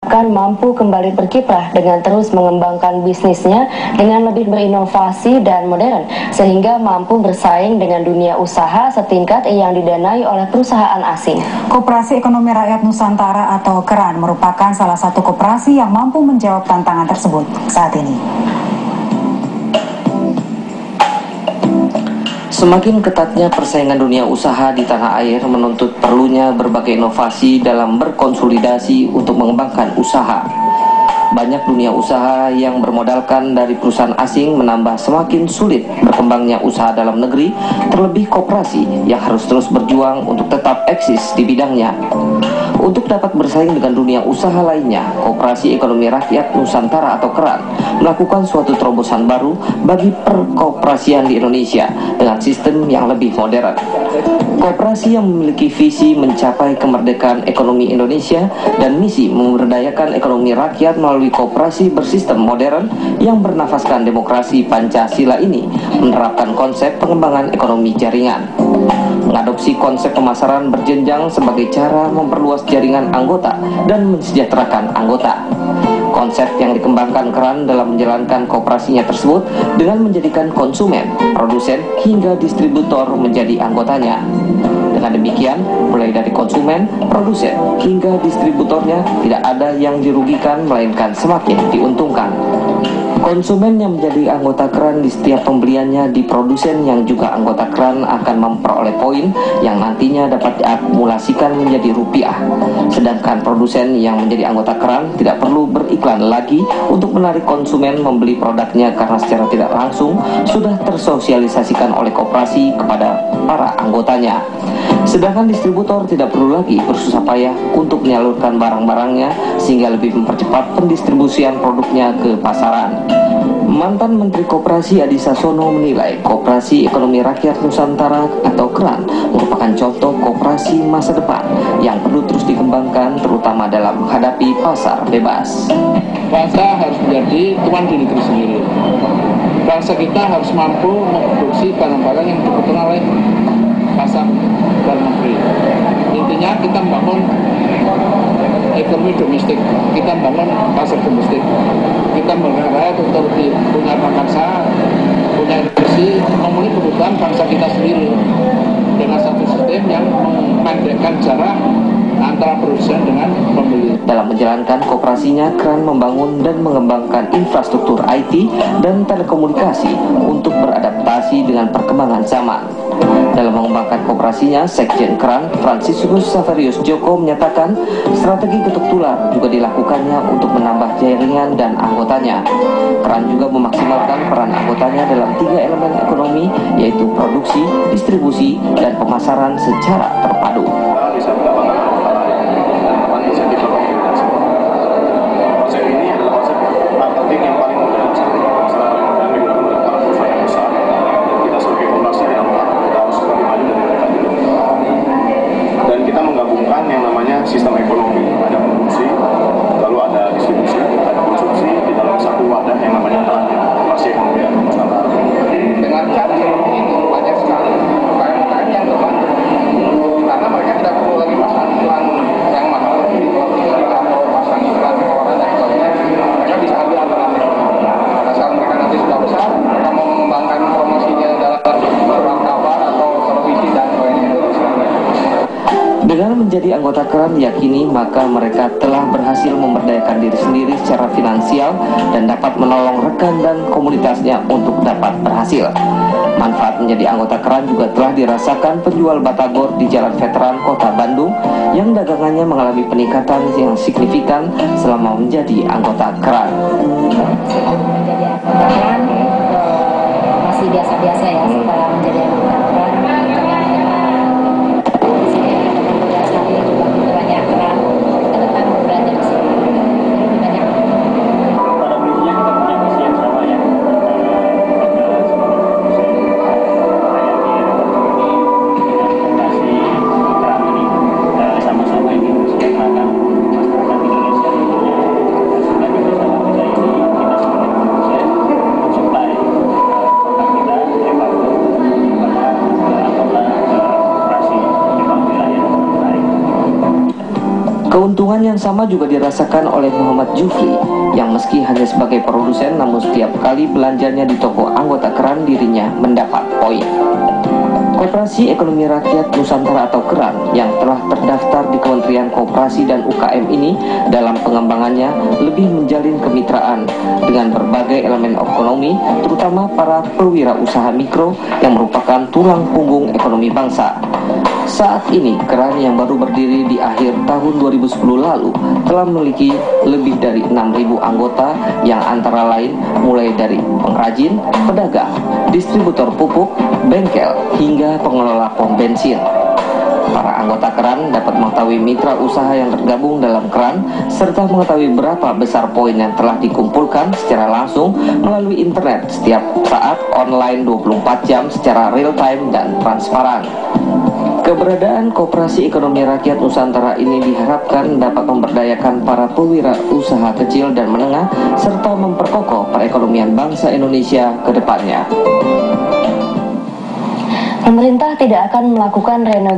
akan mampu kembali berkiprah dengan terus mengembangkan bisnisnya dengan lebih berinovasi dan modern, sehingga mampu bersaing dengan dunia usaha setingkat yang didanai oleh perusahaan asing. Koperasi Ekonomi Rakyat Nusantara atau KERAN merupakan salah satu koperasi yang mampu menjawab tantangan tersebut saat ini. Semakin ketatnya persaingan dunia usaha di tanah air menuntut perlunya berbagai inovasi dalam berkonsolidasi untuk mengembangkan usaha. Banyak dunia usaha yang bermodalkan dari perusahaan asing menambah semakin sulit berkembangnya usaha dalam negeri, terlebih koperasi yang harus terus berjuang untuk tetap eksis di bidangnya. Untuk dapat bersaing dengan dunia usaha lainnya, Koperasi Ekonomi Rakyat Nusantara atau KERAN melakukan suatu terobosan baru bagi perkoperasian di Indonesia dengan sistem yang lebih modern. Koperasi yang memiliki visi mencapai kemerdekaan ekonomi Indonesia dan misi memberdayakan ekonomi rakyat melalui koperasi bersistem modern yang bernafaskan demokrasi Pancasila ini menerapkan konsep pengembangan ekonomi jaringan. Mengadopsi konsep pemasaran berjenjang sebagai cara memperluas jaringan anggota dan mensejahterakan anggota. Konsep yang dikembangkan KERAN dalam menjalankan koperasinya tersebut dengan menjadikan konsumen, produsen, hingga distributor menjadi anggotanya. Dengan demikian, mulai dari konsumen, produsen, hingga distributornya tidak ada yang dirugikan melainkan semakin diuntungkan. Konsumen yang menjadi anggota KERAN di setiap pembeliannya di produsen yang juga anggota KERAN akan memperoleh poin yang nantinya dapat diakumulasikan menjadi rupiah. Sedangkan produsen yang menjadi anggota KERAN tidak perlu beriklan lagi untuk menarik konsumen membeli produknya karena secara tidak langsung sudah tersosialisasikan oleh koperasi kepada para anggotanya. Sedangkan distributor tidak perlu lagi bersusah payah untuk menyalurkan barang-barangnya sehingga lebih mempercepat pendistribusian produknya ke pasaran. Mantan Menteri Koperasi Adi Sasono menilai Koperasi Ekonomi Rakyat Nusantara atau KERAN merupakan contoh koperasi masa depan yang perlu terus dikembangkan terutama dalam menghadapi pasar bebas. Bangsa harus menjadi tuan di negeri sendiri. Bangsa kita harus mampu memproduksi barang-barang yang dibutuhkan oleh pasar dalam negeri. Intinya kita membangun ekonomi domestik, kita membangun pasar domestik, kita berharap untuk punya bangsa, punya industri, memenuhi kebutuhan bangsa kita sendiri dengan satu sistem yang memendekkan jarak antara produsen dengan pembeli. Dalam menjalankan koperasinya, KERAN membangun dan mengembangkan infrastruktur IT dan telekomunikasi untuk beradaptasi dengan perkembangan zaman. Dalam mengembangkan koperasinya, Sekjen KERAN Fransiskus Saverius Joko menyatakan strategi ketuk tular juga dilakukannya untuk menambah jaringan dan anggotanya. KERAN juga memaksimalkan peran anggotanya dalam 3 elemen ekonomi, yaitu produksi, distribusi, dan pemasaran secara terpadu. Sistem ekonomi, ada produksi, lalu ada distribusi, ada konsumsi di dalam satu wadah yang namanya Koperasi Ekonomi Nusantara. Dengan cara seperti itu banyak sekali UKM-UKM yang terbantu karena mereka tidak perlu lagi pasang iklan yang mahal di televisi atau pasang iklan koran dan sebagainya. Mereka bisa ambil alternatif. Pada saat mereka nanti sudah besar, mereka mau mengembangkan promosinya dalam surat kabar atau televisi dan sebagainya. Dengan menjadi anggota KERAN yakini maka mereka telah berhasil memberdayakan diri sendiri secara finansial dan dapat menolong rekan dan komunitasnya untuk dapat berhasil. Manfaat menjadi anggota KERAN juga telah dirasakan penjual batagor di Jalan Veteran Kota Bandung yang dagangannya mengalami peningkatan yang signifikan selama menjadi anggota KERAN. Masih biasa-biasa ya setelah menjadi anggota KERAN. Keuntungan yang sama juga dirasakan oleh Muhammad Jufri yang meski hanya sebagai produsen namun setiap kali belanjanya di toko anggota keran dirinya mendapat poin. Koperasi Ekonomi Rakyat Nusantara atau KERAN yang telah terdaftar di Kementerian Koperasi dan UKM ini dalam pengembangannya lebih menjalin kemitraan dengan berbagai elemen ekonomi, terutama para perwirausaha mikro yang merupakan tulang punggung ekonomi bangsa. Saat ini KERAN yang baru berdiri di akhir tahun 2010 lalu telah memiliki lebih dari 6.000 anggota yang antara lain mulai dari pengrajin, pedagang, distributor pupuk, bengkel, hingga pengelola pom bensin. Para anggota KERAN dapat mengetahui mitra usaha yang tergabung dalam KERAN serta mengetahui berapa besar poin yang telah dikumpulkan secara langsung melalui internet setiap saat online 24 jam secara real time dan transparan. Keberadaan Koperasi Ekonomi Rakyat Nusantara ini diharapkan dapat memberdayakan para pewirausaha kecil dan menengah serta memperkokoh perekonomian bangsa Indonesia ke depannya. Pemerintah tidak akan melakukan renovasi